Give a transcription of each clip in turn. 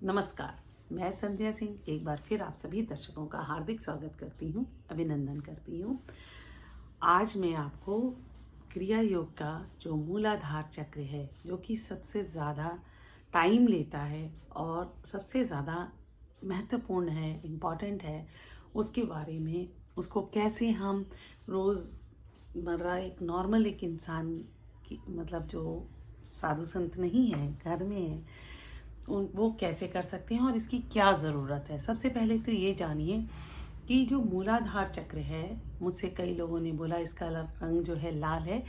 नमस्कार, मैं संध्या सिंह एक बार फिर आप सभी दर्शकों का हार्दिक स्वागत करती हूँ, अभिनंदन करती हूँ। आज मैं आपको क्रिया योग का जो मूलाधार चक्र है, जो कि सबसे ज़्यादा टाइम लेता है और सबसे ज़्यादा महत्वपूर्ण है, इम्पॉर्टेंट है, उसके बारे में, उसको कैसे हम रोज़मर्रा एक नॉर्मल एक इंसान की मतलब जो साधु संत नहीं है, घर में है, वो कैसे कर सकते हैं और इसकी क्या ज़रूरत है। सबसे पहले तो ये जानिए कि जो मूलाधार चक्र है, मुझसे कई लोगों ने बोला इसका रंग जो है लाल है।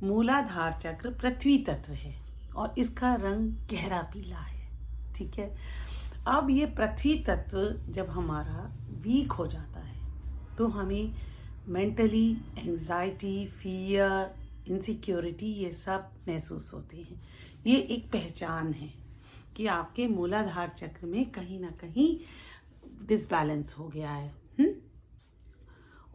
मूलाधार चक्र पृथ्वी तत्व है और इसका रंग गहरा पीला है। ठीक है। अब ये पृथ्वी तत्व जब हमारा वीक हो जाता है तो हमें मेंटली एंजाइटी, फियर, इनसिक्योरिटी ये सब महसूस होते हैं। ये एक पहचान है कि आपके मूलाधार चक्र में कहीं ना कहीं डिसबैलेंस हो गया है।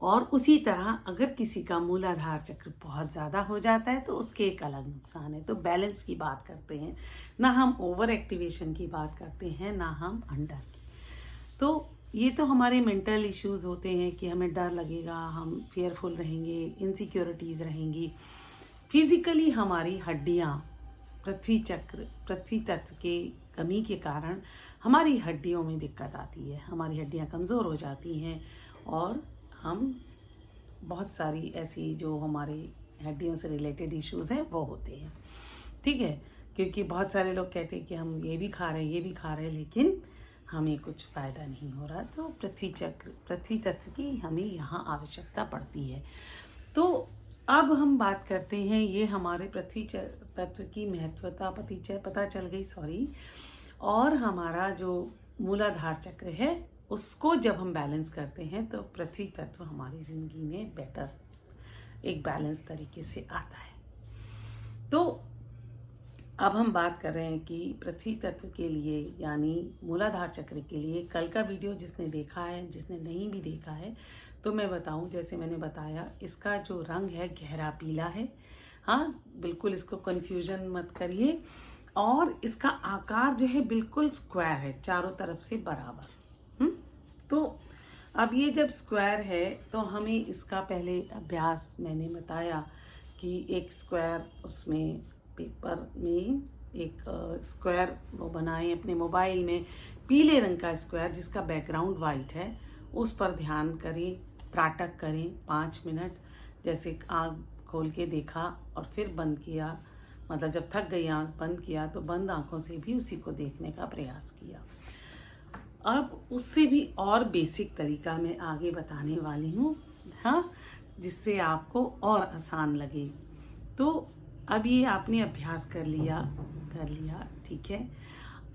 और उसी तरह अगर किसी का मूलाधार चक्र बहुत ज़्यादा हो जाता है तो उसके एक अलग नुकसान है। तो बैलेंस की बात करते हैं, ना हम ओवर एक्टिवेशन की बात करते हैं, ना हम अंडर की। तो ये तो हमारे मेंटल इश्यूज होते हैं कि हमें डर लगेगा, हम फेयरफुल रहेंगे, इनसिक्योरिटीज़ रहेंगी। फिजिकली हमारी हड्डियाँ पृथ्वी तत्व के कमी के कारण हमारी हड्डियों में दिक्कत आती है, हमारी हड्डियाँ कमज़ोर हो जाती हैं और हम बहुत सारी ऐसी जो हमारे हड्डियों से रिलेटेड इश्यूज़ हैं वो होते हैं। ठीक है, क्योंकि बहुत सारे लोग कहते हैं कि हम ये भी खा रहे हैं, ये भी खा रहे हैं, लेकिन हमें कुछ फ़ायदा नहीं हो रहा। तो पृथ्वी तत्व की हमें यहाँ आवश्यकता पड़ती है। तो अब हम बात करते हैं, ये हमारे पृथ्वी तत्व की महत्वता पता चल गई, सॉरी। और हमारा जो मूलाधार चक्र है उसको जब हम बैलेंस करते हैं तो पृथ्वी तत्व हमारी ज़िंदगी में बेटर एक बैलेंस तरीके से आता है। तो अब हम बात कर रहे हैं कि पृथ्वी तत्व के लिए यानी मूलाधार चक्र के लिए कल का वीडियो जिसने देखा है, जिसने नहीं भी देखा है तो मैं बताऊं, जैसे मैंने बताया इसका जो रंग है गहरा पीला है। हाँ, बिल्कुल इसको कंफ्यूजन मत करिए। और इसका आकार जो है बिल्कुल स्क्वायर है, चारों तरफ से बराबर। तो अब ये जब स्क्वायर है तो हमें इसका पहले अभ्यास मैंने बताया कि एक स्क्वायर उसमें पेपर में एक स्क्वायर वो बनाएं अपने मोबाइल में, पीले रंग का स्क्वायर जिसका बैकग्राउंड वाइट है, उस पर ध्यान करें, त्राटक करें 5 मिनट। जैसे आँख खोल के देखा और फिर बंद किया, मतलब जब थक गई आँख बंद किया तो बंद आँखों से भी उसी को देखने का प्रयास किया। अब उससे भी और बेसिक तरीका मैं आगे बताने वाली हूँ, हाँ, जिससे आपको और आसान लगे। तो अब ये आपने अभ्यास कर लिया, ठीक है।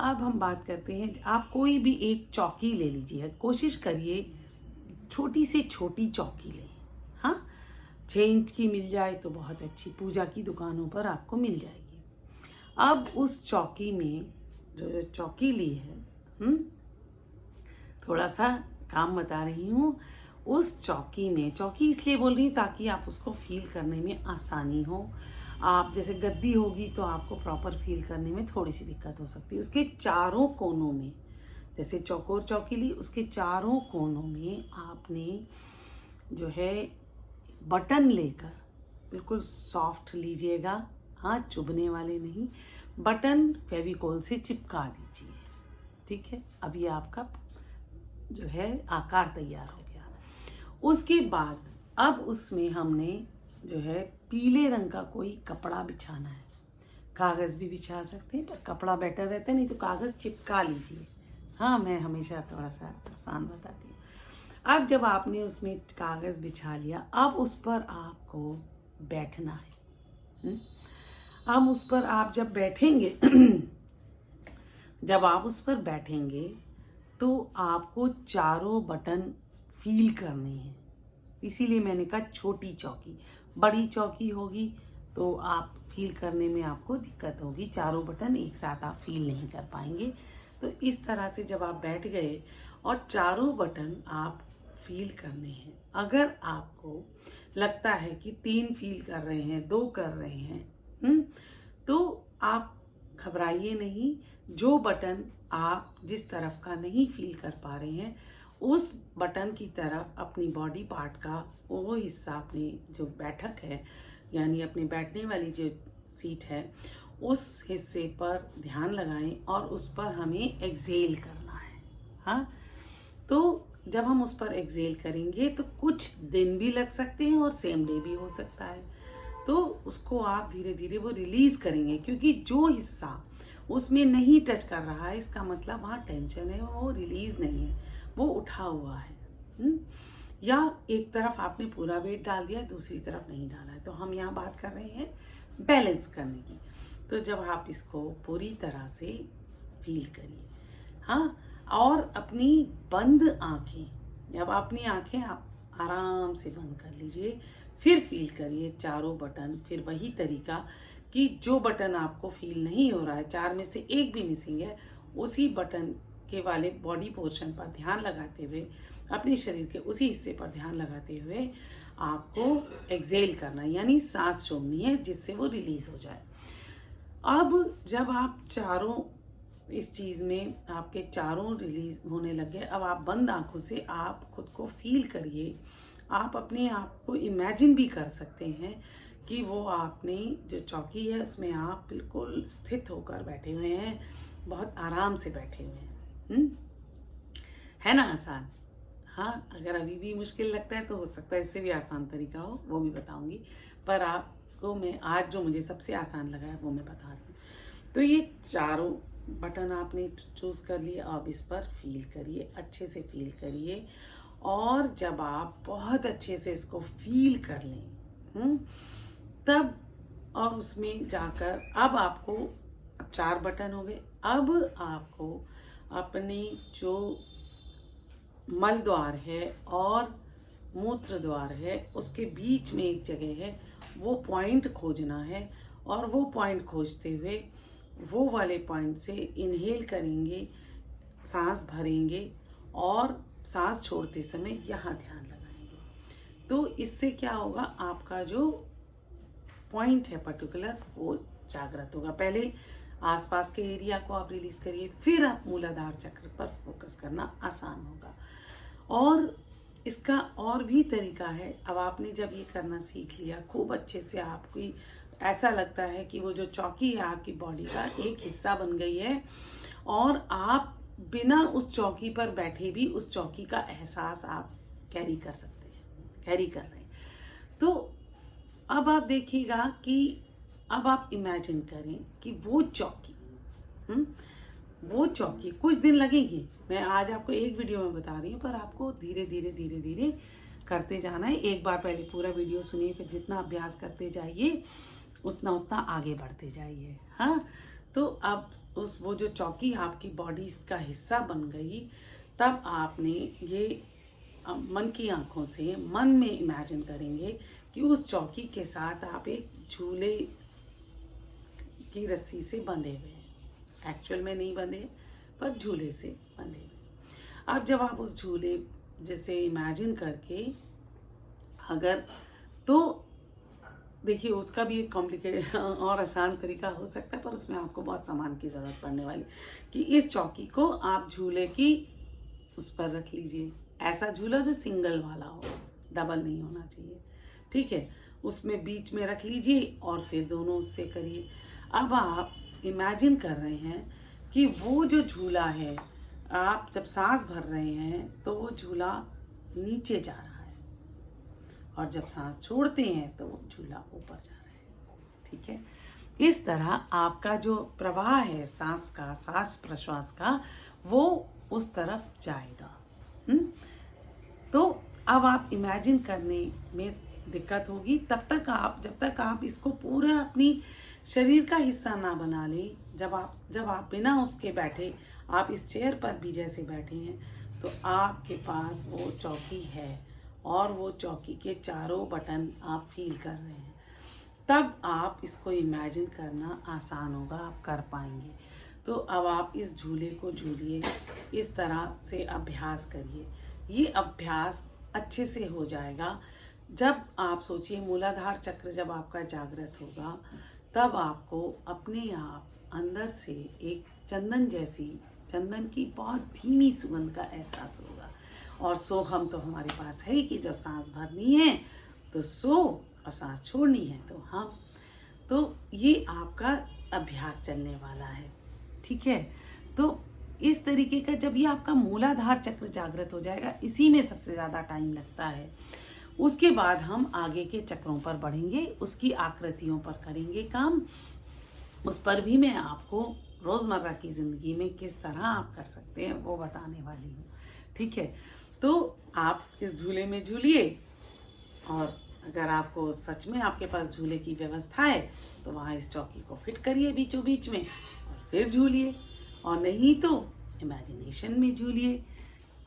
अब हम बात करते हैं, आप कोई भी एक चौकी ले लीजिए, कोशिश करिए छोटी से छोटी चौकी लें। हाँ, 6 इंच की मिल जाए तो बहुत अच्छी, पूजा की दुकानों पर आपको मिल जाएगी। अब उस चौकी में जो चौकी ली है, थोड़ा सा काम बता रही हूँ, उस चौकी में, चौकी इसलिए बोल रही हूँ ताकि आप उसको फील करने में आसानी हो। आप जैसे गद्दी होगी तो आपको प्रॉपर फील करने में थोड़ी सी दिक्कत हो सकती है। उसके चारों कोनों में, जैसे चौकोर चौकी ली, उसके चारों कोनों में आपने जो है बटन लेकर बिल्कुल सॉफ्ट लीजिएगा, हाँ, चुभने वाले नहीं, बटन फेविकोल से चिपका दीजिए। ठीक है, अब ये आपका जो है आकार तैयार हो गया। उसके बाद अब उसमें हमने जो है पीले रंग का कोई कपड़ा बिछाना है। कागज़ भी बिछा सकते हैं पर कपड़ा बेटर रहता है, नहीं तो कागज़ चिपका लीजिए। हाँ, मैं हमेशा थोड़ा सा आसान बताती हूँ। अब जब आपने उसमें कागज़ बिछा लिया, अब उस पर आपको बैठना है। अब उस पर आप जब बैठेंगे जब आप उस पर बैठेंगे तो आपको चारों बटन फील करने हैं। इसीलिए मैंने कहा छोटी चौकी, बड़ी चौकी होगी तो आप फील करने में आपको दिक्कत होगी, चारों बटन एक साथ आप फील नहीं कर पाएंगे। तो इस तरह से जब आप बैठ गए और चारों बटन आप फील करने हैं, अगर आपको लगता है कि 3 फील कर रहे हैं, 2 कर रहे हैं, तो आप घबराइए नहीं, जो बटन आप जिस तरफ का नहीं फील कर पा रहे हैं, उस बटन की तरफ अपनी बॉडी पार्ट का वो हिस्सा, अपनी जो बैठक है यानी अपने बैठने वाली जो सीट है, उस हिस्से पर ध्यान लगाएं और उस पर हमें एक्सेल करना है। हाँ, तो जब हम उस पर एक्सेल करेंगे तो कुछ दिन भी लग सकते हैं और सेम डे भी हो सकता है। तो उसको आप धीरे धीरे वो रिलीज करेंगे, क्योंकि जो हिस्सा उसमें नहीं टच कर रहा है, इसका मतलब वहाँ टेंशन है, वो रिलीज नहीं है, वो उठा हुआ है। या एक तरफ आपने पूरा वेट डाल दिया, दूसरी तरफ नहीं डाला है। तो हम यहाँ बात कर रहे हैं बैलेंस करने की। तो जब आप इसको पूरी तरह से फील करिए, हाँ, और अपनी बंद आंखें, जब अपनी आंखें आप आराम से बंद कर लीजिए, फिर फील करिए चारों बटन। फिर वही तरीका कि जो बटन आपको फील नहीं हो रहा है, 4 में से एक भी मिसिंग है, उसी बटन के वाले बॉडी पोर्शन पर ध्यान लगाते हुए, अपने शरीर के उसी हिस्से पर ध्यान लगाते हुए आपको एक्सेल करना है, यानी सांस छोड़नी है, जिससे वो रिलीज हो जाए। अब जब आप चारों इस चीज़ में आपके चारों रिलीज होने लगे, अब आप बंद आंखों से आप खुद को फील करिए। आप अपने आप को इमेजिन भी कर सकते हैं कि वो आपने जो चौकी है उसमें आप बिल्कुल स्थित होकर बैठे हुए हैं, बहुत आराम से बैठे हुए हैं। है ना आसान? हाँ, अगर अभी भी मुश्किल लगता है तो हो सकता है इससे भी आसान तरीका हो, वो भी बताऊंगी। पर आपको मैं आज जो मुझे सबसे आसान लगा है वो मैं बता रही हूँ। तो ये चारों बटन आपने चूज कर लिए, आप इस पर फील करिए, अच्छे से फील करिए। और जब आप बहुत अच्छे से इसको फील कर लें, तब और उसमें जाकर अब आपको, अब 4 बटन हो गए, अब आपको अपने जो मल द्वार है और मूत्र द्वार है उसके बीच में एक जगह है, वो पॉइंट खोजना है। और वो पॉइंट खोजते हुए वो वाले पॉइंट से इनहेल करेंगे, सांस भरेंगे और सांस छोड़ते समय यहाँ ध्यान लगाएंगे। तो इससे क्या होगा, आपका जो पॉइंट है पर्टिकुलर वो जागृत होगा। पहले आसपास के एरिया को आप रिलीज करिए, फिर आप मूलाधार चक्र पर फोकस करना आसान होगा। और इसका और भी तरीका है। अब आपने जब ये करना सीख लिया खूब अच्छे से, आपकी ऐसा लगता है कि वो जो चौकी है आपकी बॉडी का एक हिस्सा बन गई है, और आप बिना उस चौकी पर बैठे भी उस चौकी का एहसास आप कैरी कर सकते हैं, कैरी कर रहे हैं। तो अब आप देखिएगा कि अब आप इमेजिन करें कि वो चौकी, वो चौकी कुछ दिन लगेगी। मैं आज आपको एक वीडियो में बता रही हूँ, पर आपको धीरे धीरे धीरे धीरे करते जाना है। एक बार पहले पूरा वीडियो सुनिए, फिर जितना अभ्यास करते जाइए उतना उतना आगे बढ़ते जाइए। हाँ, तो अब वो जो चौकी आपकी बॉडी का हिस्सा बन गई, तब आपने ये मन की आंखों से मन में इमेजिन करेंगे कि उस चौकी के साथ आप एक झूले की रस्सी से बंधे हुए हैं। एक्चुअल में नहीं बंधे, पर झूले से बंधे हुए। अब जब आप उस झूले जैसे इमेजिन करके, अगर तो देखिए उसका भी एक कॉम्प्लिकेटेड और आसान तरीका हो सकता है, पर उसमें आपको बहुत सामान की ज़रूरत पड़ने वाली, कि इस चौकी को आप झूले की उस पर रख लीजिए। ऐसा झूला जो सिंगल वाला हो, डबल नहीं होना चाहिए, ठीक है। उसमें बीच में रख लीजिए और फिर दोनों उससे करिए। अब आप इमेजिन कर रहे हैं कि वो जो झूला है, आप जब सांस भर रहे हैं तो वो झूला नीचे जा रहा है, और जब सांस छोड़ते हैं तो वो झूला ऊपर जा रहा है, ठीक है। इस तरह आपका जो प्रवाह है सांस का, सांस प्रश्वास का, वो उस तरफ जाएगा। तो अब आप इमेजिन करने में दिक्कत होगी तब तक आप, जब तक आप इसको पूरा अपनी शरीर का हिस्सा ना बना लें। जब आप बिना उसके बैठे, आप इस चेयर पर भी जैसे बैठे हैं, तो आपके पास वो चौकी है और वो चौकी के चारों बटन आप फील कर रहे हैं, तब आप इसको इमेजिन करना आसान होगा, आप कर पाएंगे। तो अब आप इस झूले को झूलिए, इस तरह से अभ्यास करिए। ये अभ्यास अच्छे से हो जाएगा जब आप सोचिए मूलाधार चक्र जब आपका जागृत होगा, तब आपको अपने आप अंदर से एक चंदन जैसी, चंदन की बहुत धीमी सुगंध का एहसास होगा। और सोहम तो हमारे पास है ही कि जब सांस भरनी है तो सो और सांस छोड़नी है तो हम। तो ये आपका अभ्यास चलने वाला है, ठीक है। तो इस तरीके का जब ये आपका मूलाधार चक्र जागृत हो जाएगा, इसी में सबसे ज़्यादा टाइम लगता है। उसके बाद हम आगे के चक्रों पर बढ़ेंगे, उसकी आकृतियों पर करेंगे काम। उस पर भी मैं आपको रोज़मर्रा की ज़िंदगी में किस तरह आप कर सकते हैं वो बताने वाली हूँ, ठीक है। तो आप इस झूले में झूलिए, और अगर आपको सच में आपके पास झूले की व्यवस्था है तो वहाँ इस चौकी को फिट करिए बीचों बीच में और फिर झूलिए, और नहीं तो इमेजिनेशन में झूलिए।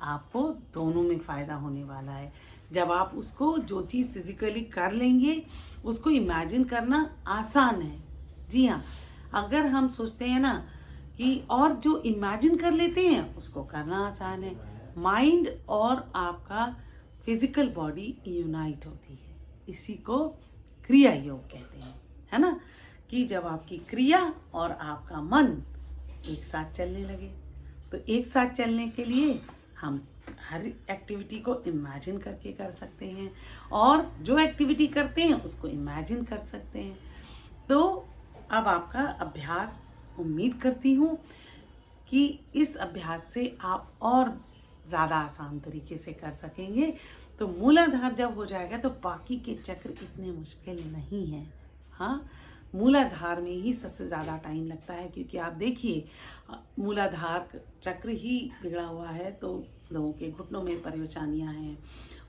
आपको दोनों में फ़ायदा होने वाला है। जब आप उसको जो चीज़ फिजिकली कर लेंगे उसको इमेजिन करना आसान है। जी हाँ, अगर हम सोचते हैं ना कि और जो इमेजिन कर लेते हैं उसको करना आसान है। माइंड और आपका फिजिकल बॉडी यूनाइट होती है, इसी को क्रिया योग कहते हैं, है ना। कि जब आपकी क्रिया और आपका मन एक साथ चलने लगे, तो एक साथ चलने के लिए हम हर एक्टिविटी को इमेजिन करके कर सकते हैं, और जो एक्टिविटी करते हैं उसको इमेजिन कर सकते हैं। तो अब आपका अभ्यास, उम्मीद करती हूँ कि इस अभ्यास से आप और ज़्यादा आसान तरीके से कर सकेंगे। तो मूलाधार जब हो जाएगा तो बाकी के चक्र इतने मुश्किल नहीं हैं। हाँ, मूलाधार में ही सबसे ज़्यादा टाइम लगता है, क्योंकि आप देखिए मूलाधार चक्र ही बिगड़ा हुआ है तो लोगों के घुटनों में परेशानियां हैं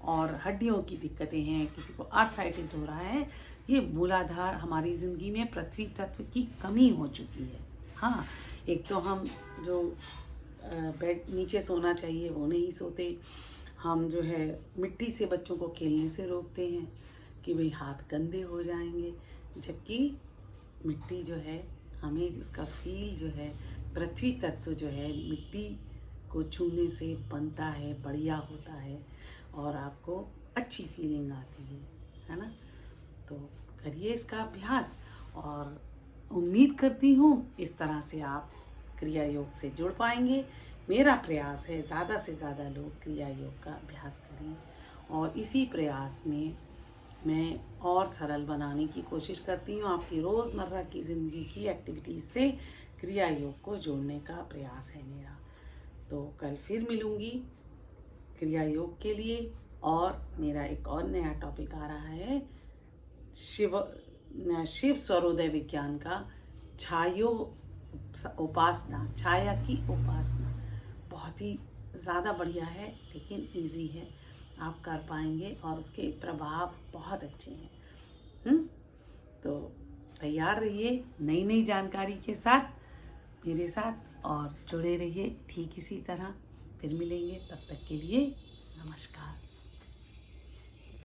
और हड्डियों की दिक्कतें हैं, किसी को आर्थराइटिस हो रहा है। ये मूलाधार हमारी ज़िंदगी में पृथ्वी तत्व की कमी हो चुकी है। हाँ, एक तो हम जो बेड नीचे सोना चाहिए वो नहीं सोते, हम जो है मिट्टी से बच्चों को खेलने से रोकते हैं कि भाई हाथ गंदे हो जाएंगे, जबकि मिट्टी जो है हमें उसका फील जो है, पृथ्वी तत्व जो है मिट्टी को छूने से बनता है, बढ़िया होता है और आपको अच्छी फीलिंग आती है ना। तो करिए इसका अभ्यास, और उम्मीद करती हूँ इस तरह से आप क्रिया योग से जुड़ पाएंगे। मेरा प्रयास है ज़्यादा से ज़्यादा लोग क्रिया योग का अभ्यास करें, और इसी प्रयास में मैं और सरल बनाने की कोशिश करती हूँ। आपकी रोज़मर्रा की ज़िंदगी की एक्टिविटीज़ से क्रिया योग को जोड़ने का प्रयास है मेरा। तो कल फिर मिलूँगी क्रिया योग के लिए, और मेरा एक और नया टॉपिक आ रहा है शिव स्वरोदय विज्ञान का उपासना, छाया की उपासना। बहुत ही ज़्यादा बढ़िया है, लेकिन इजी है, आप कर पाएंगे और उसके प्रभाव बहुत अच्छे हैं। तो तैयार रहिए नई नई जानकारी के साथ मेरे साथ, और जुड़े रहिए ठीक इसी तरह। फिर मिलेंगे, तब तक के लिए नमस्कार।